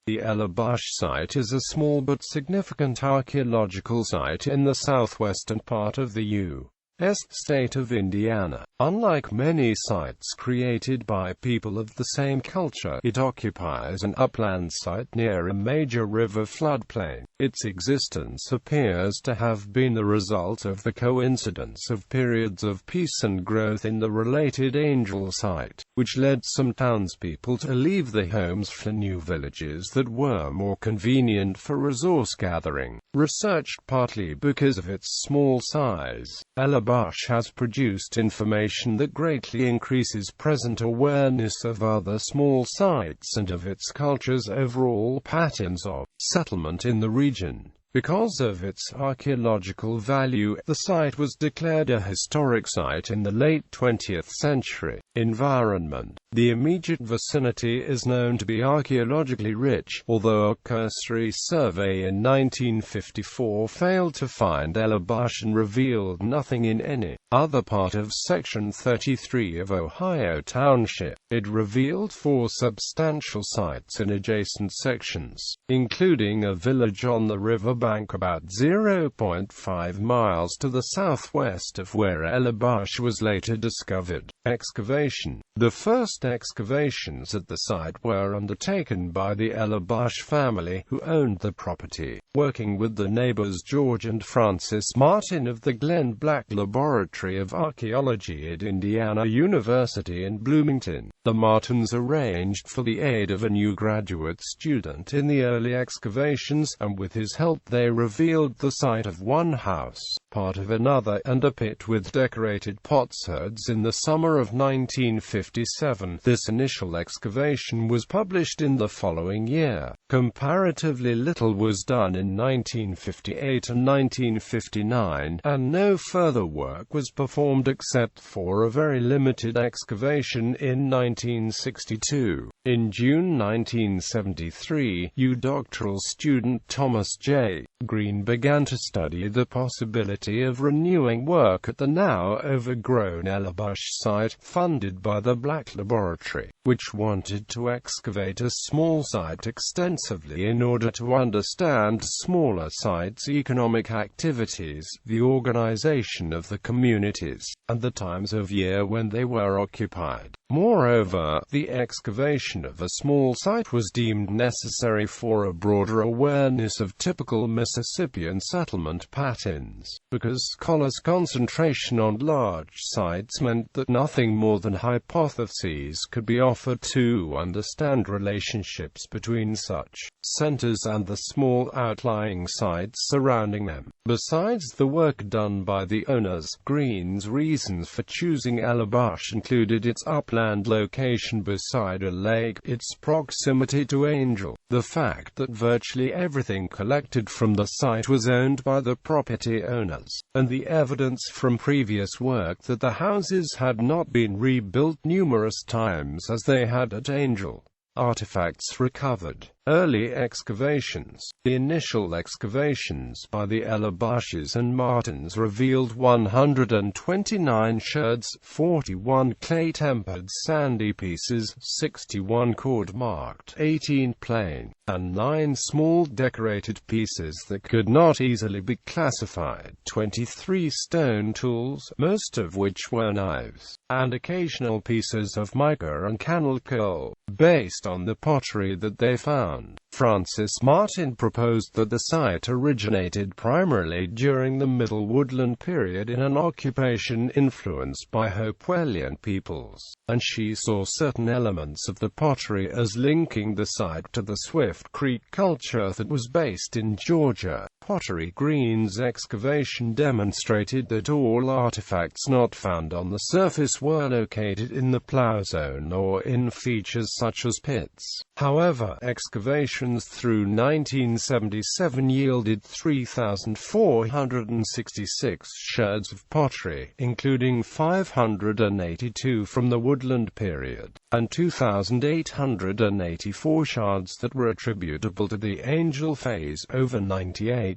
The Ellerbusch Site is a small but significant archaeological site in the southwestern part of the U.S. state of Indiana. Unlike many sites created by people of the same culture, it occupies an upland site near a major river floodplain. Its existence appears to have been the result of the coincidence of periods of peace and growth in the related Angel site, which led some townspeople to leave their homes for new villages that were more convenient for resource gathering. Researched partly because of its small size, Ellerbusch has produced information that greatly increases present awareness of other small sites and of its culture's overall patterns of settlement in the region. Because of its archaeological value, the site was declared a historic site in the late 20th century. Environment. The immediate vicinity is known to be archaeologically rich, although a cursory survey in 1954 failed to find Ellerbusch and revealed nothing in any other part of Section 33 of Ohio Township. It revealed 4 substantial sites in adjacent sections, including a village on the riverbank about 0.5 miles to the southwest of where Ellerbusch was later discovered. Excavation. The first excavations at the site were undertaken by the Ellerbusch family, who owned the property, working with the neighbors George and Francis Martin of the Glenn Black Laboratory of Archaeology at Indiana University in Bloomington. The Martins arranged for the aid of a new graduate student in the early excavations, and with his help they revealed the site of one house, part of another, and a pit with decorated potsherds in the summer of 1957. This initial excavation was published in the following year. Comparatively little was done in 1958 and 1959, and no further work was performed except for a very limited excavation in 1962. In June 1973, doctoral student Thomas J. Green began to study the possibility of renewing work at the now overgrown Ellerbusch site, funded by the Black Laboratory, which wanted to excavate a small site extensively in order to understand smaller sites' economic activities, the organization of the communities, and the times of year when they were occupied. Moreover, the excavation of a small site was deemed necessary for a broader awareness of typical Mississippian settlement patterns, because scholars' concentration on large sites meant that nothing more than hypotheses could be offered to understand relationships between such centers and the small outlying sites surrounding them. Besides the work done by the owners, Green's reasons for choosing Ellerbusch included its upland location beside a lake, its proximity to Angel, the fact that virtually everything collected from the site was owned by the property owners, and the evidence from previous work that the houses had not been rebuilt numerous times as they had at Angel. Artifacts recovered. Early excavations. The initial excavations by the Ellerbusches and Martins revealed 129 sherds, 41 clay-tempered sandy pieces, 61 cord-marked, 18 plain, and 9 small decorated pieces that could not easily be classified, 23 stone tools, most of which were knives, and occasional pieces of mica and cannel coal, based on the pottery that they found. Francis Martin proposed that the site originated primarily during the Middle Woodland period in an occupation influenced by Hopewellian peoples, and she saw certain elements of the pottery as linking the site to the Swift Creek culture that was based in Georgia. Pottery. Green's excavation demonstrated that all artifacts not found on the surface were located in the plow zone or in features such as pits. However, excavations through 1977 yielded 3,466 sherds of pottery, including 582 from the Woodland period, and 2,884 shards that were attributable to the Angel phase. Over 98%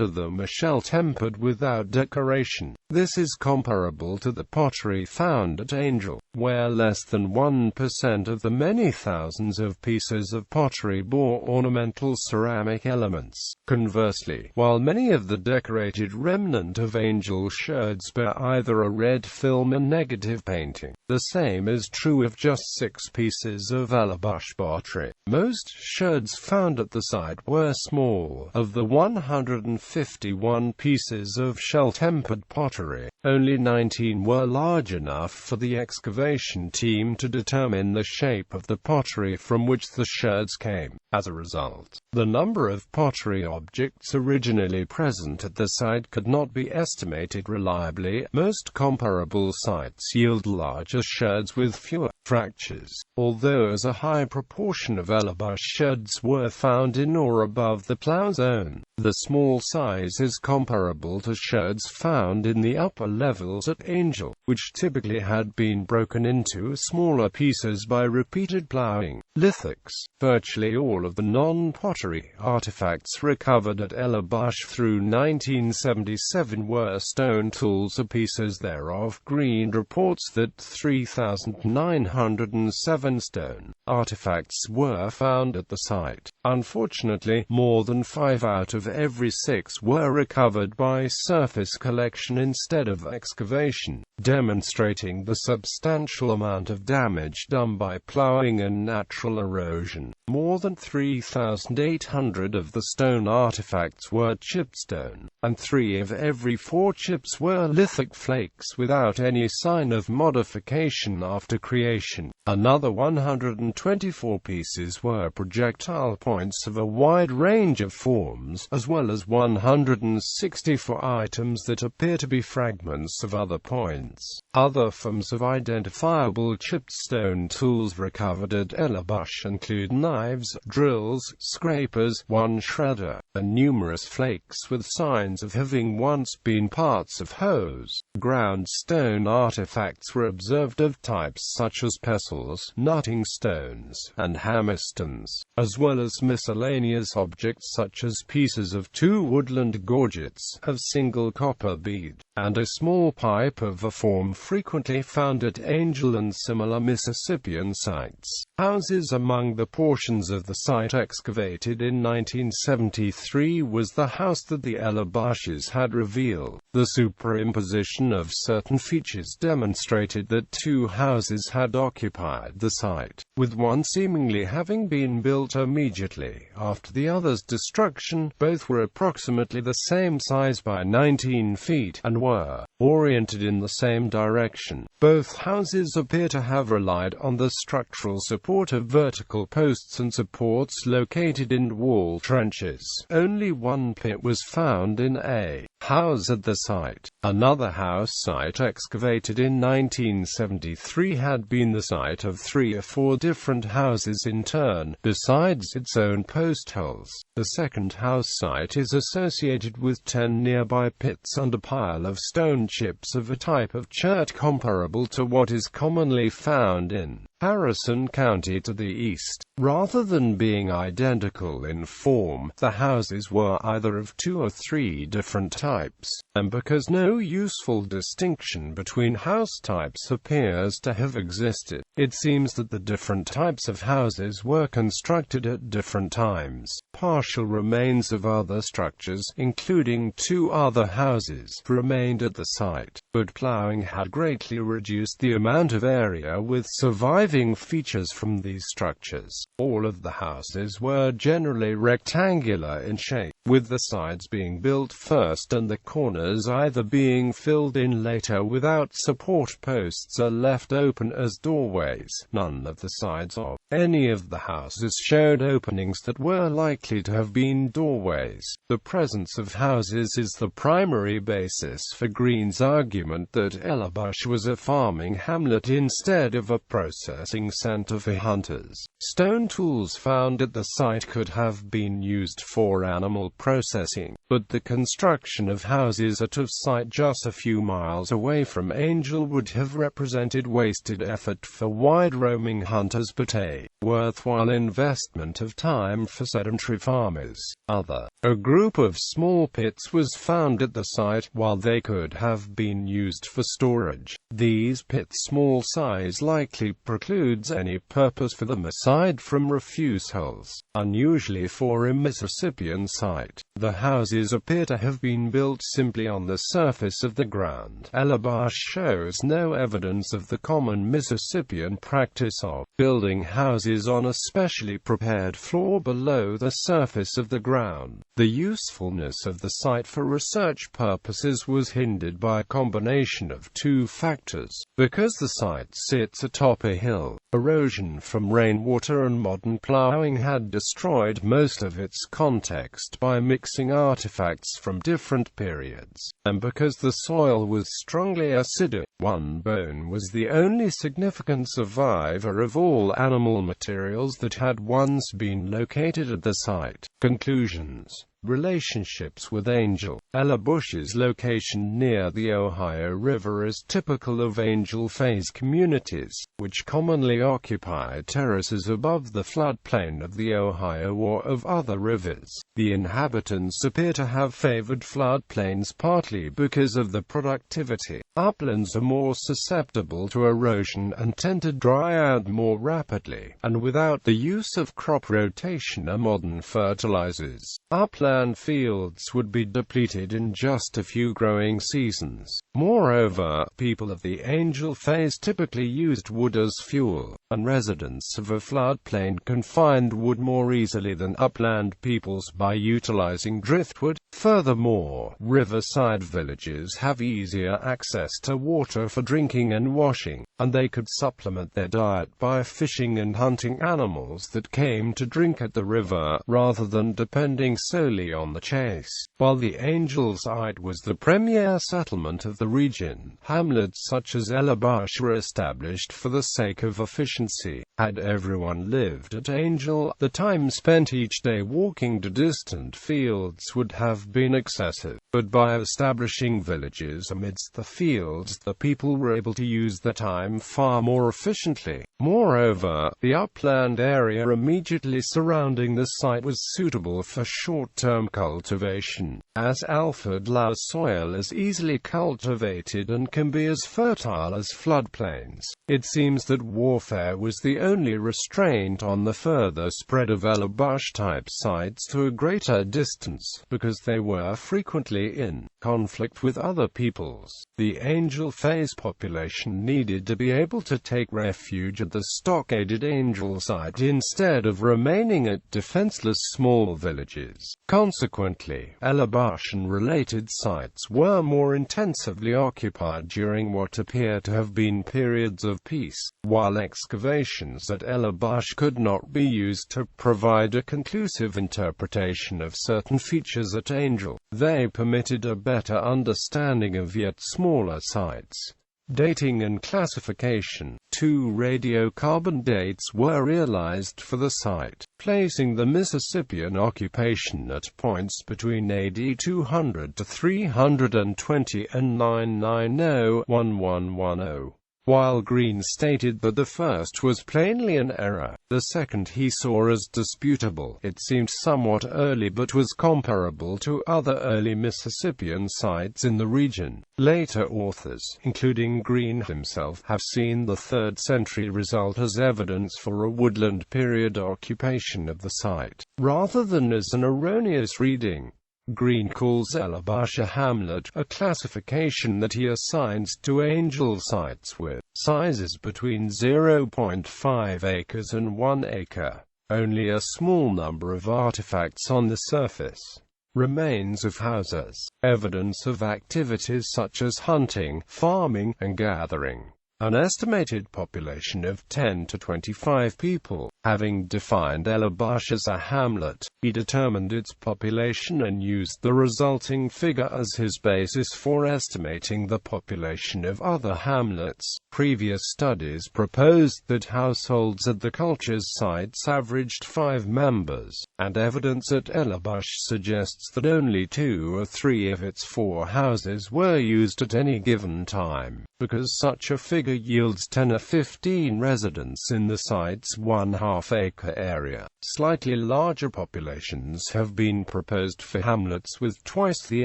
of them are shell-tempered without decoration. This is comparable to the pottery found at Angel. where less than 1% of the many thousands of pieces of pottery bore ornamental ceramic elements. Conversely, while many of the decorated remnant of angel sherds bear either a red film or negative painting, the same is true of just 6 pieces of Ellerbusch pottery. Most sherds found at the site were small. Of the 151 pieces of shell-tempered pottery, only 19 were large enough for the excavation team to determine the shape of the pottery from which the sherds came. As a result, the number of pottery objects originally present at the site could not be estimated reliably. Most comparable sites yield larger sherds with fewer fractures, although as a high proportion of Ellerbusch sherds were found in or above the plough zone. The small size is comparable to sherds found in the upper levels at Angel, which typically had been broken into smaller pieces by repeated ploughing. Lithics. Virtually all of the non-pottery artifacts recovered at Ellerbusch through 1977 were stone tools or pieces thereof. Green reports that 3,907 stone artifacts were found at the site. Unfortunately, more than 5 out of every 6 were recovered by surface collection instead of excavation, demonstrating the substantial amount of damage done by ploughing and natural erosion. More than 3,800 of the stone artifacts were chipped stone, and 3 of every 4 chips were lithic flakes without any sign of modification after creation. Another 124 pieces were projectile points of a wide range of forms, as well as 164 items that appear to be fragments of other points. Other forms of identifiable chipped stone tools recovered at Ellerbusch include knives, drills, scrapers, one shredder, and numerous flakes with signs of having once been parts of hoes. Ground stone artifacts were observed of types such as pestles, nutting stones, and hammerstones, as well as miscellaneous objects such as pieces of 2 woodland gorgets, of single copper bead, and a small pipe of a form frequently found at Angel and similar Mississippian sites. Houses. Among the portions of the site excavated in 1973 was the house that the Ellerbusches had revealed. The superimposition of certain features demonstrated that 2 houses had occupied the site, with one seemingly having been built immediately after the other's destruction. Both were approximately the same size by 19 feet, and were oriented in the same direction. Both houses appear to have relied on the structural support of vertical posts and supports located in wall trenches. Only one pit was found in a house at the site. Another house site excavated in 1973 had been the site of 3 or 4 different houses in turn, besides its own post holes. The second house site is associated with 10 nearby pits and a pile of stone chips of a type of chert comparable to what is commonly found in Harrison County to the east. Rather than being identical in form, the houses were either of 2 or 3 different types, and because no useful distinction between house types appears to have existed, it seems that the different types of houses were constructed at different times. Partial remains of other structures, including 2 other houses, remained at the site, but ploughing had greatly reduced the amount of area with surviving features from these structures. All of the houses were generally rectangular in shape, with the sides being built first and the corners either being filled in later without support posts or left open as doorways. None of the sides of any of the houses showed openings that were likely to have been doorways. The presence of houses is the primary basis for Green's argument that Ellerbusch was a farming hamlet instead of a processing center for hunters. Stone tools found at the site could have been used for animal processing, but the construction of houses at a site just a few miles away from Angel would have represented wasted effort for wide roaming hunters but a worthwhile investment of time for sedentary farmers. A group of small pits was found at the site, while they could have been used for storage. These pits' small size likely precludes any purpose for them aside from refuse holes, unusually for a Mississippian site. The houses appear to have been built simply on the surface of the ground. Ellerbusch shows no evidence of the common Mississippian practice of building houses on a specially prepared floor below the surface of the ground. The usefulness of the site for research purposes was hindered by a combination of two factors. Because the site sits atop a hill, erosion from rainwater and modern plowing had destroyed most of its context by mixing artifacts from different periods, and because the soil was strongly acidic. One bone was the only significant survivor of all animal materials that had once been located at the site. Conclusions. Relationships with Angel. Ellerbusch's location near the Ohio River is typical of Angel phase communities, which commonly occupy terraces above the floodplain of the Ohio or of other rivers. The inhabitants appear to have favored floodplains partly because of the productivity. Uplands are more susceptible to erosion and tend to dry out more rapidly, and without the use of crop rotation or modern fertilizers, upland fields would be depleted in just a few growing seasons. Moreover, people of the Angel phase typically used wood as fuel, and residents of a floodplain can find wood more easily than upland peoples by utilizing driftwood. Furthermore, riverside villages have easier access to water for drinking and washing, and they could supplement their diet by fishing and hunting animals that came to drink at the river, rather than depending solely on the chase. While the Angel site was the premier settlement of the region, hamlets such as Ellerbusch were established for the sake of efficiency. Had everyone lived at Angel, the time spent each day walking to distant fields would have been excessive. But by establishing villages amidst the fields, the people were able to use their time far more efficiently. Moreover, the upland area immediately surrounding the site was suitable for short-term cultivation, as alford-low soil is easily cultivated and can be as fertile as floodplains. It seems that warfare was the only restraint on the further spread of Ellerbusch-type sites to a greater distance, because they were frequently in conflict with other peoples. The Angel phase population needed to be able to take refuge at the stockaded Angel site instead of remaining at defenseless small villages. Consequently, Ellerbusch and related sites were more intensively occupied during what appear to have been periods of peace. While excavations at Ellerbusch could not be used to provide a conclusive interpretation of certain features at Angel, they permitted a better understanding of yet smaller sites. Dating and classification. 2 radiocarbon dates were realized for the site, placing the Mississippian occupation at points between AD 200 to 320 and 990-1110. While Green stated that the first was plainly an error, the second he saw as disputable. It seemed somewhat early but was comparable to other early Mississippian sites in the region. Later authors, including Green himself, have seen the 3rd century result as evidence for a woodland period occupation of the site, rather than as an erroneous reading. Green calls Ellerbusch a hamlet, a classification that he assigns to Angel sites with sizes between 0.5 acres and 1 acre. Only a small number of artifacts on the surface. Remains of houses, evidence of activities such as hunting, farming, and gathering. An estimated population of 10 to 25 people. Having defined Ellerbusch as a hamlet, he determined its population and used the resulting figure as his basis for estimating the population of other hamlets. Previous studies proposed that households at the culture's sites averaged 5 members. and evidence at Ellerbusch suggests that only 2 or 3 of its 4 houses were used at any given time, because such a figure yields 10 or 15 residents in the site's 1/2-acre area. Slightly larger populations have been proposed for hamlets with twice the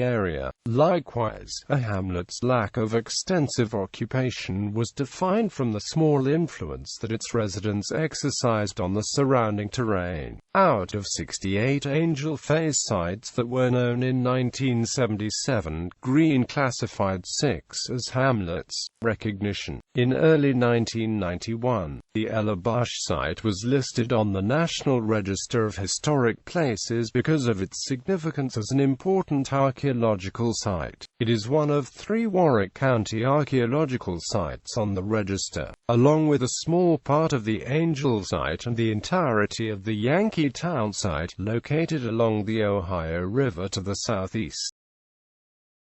area. Likewise, a hamlet's lack of extensive occupation was defined from the small influence that its residents exercised on the surrounding terrain. Out of 68 Angel Phase sites that were known in 1977, Green classified 6 as hamlets. Recognition. In early 1991, the Ellerbusch site was listed on the National Register of Historic Places because of its significance as an important archaeological site. It is one of 3 Warwick County archaeological sites on the register, along with a small part of the Angel site and the entirety of the Yankee Town site, located along the Ohio River to the southeast.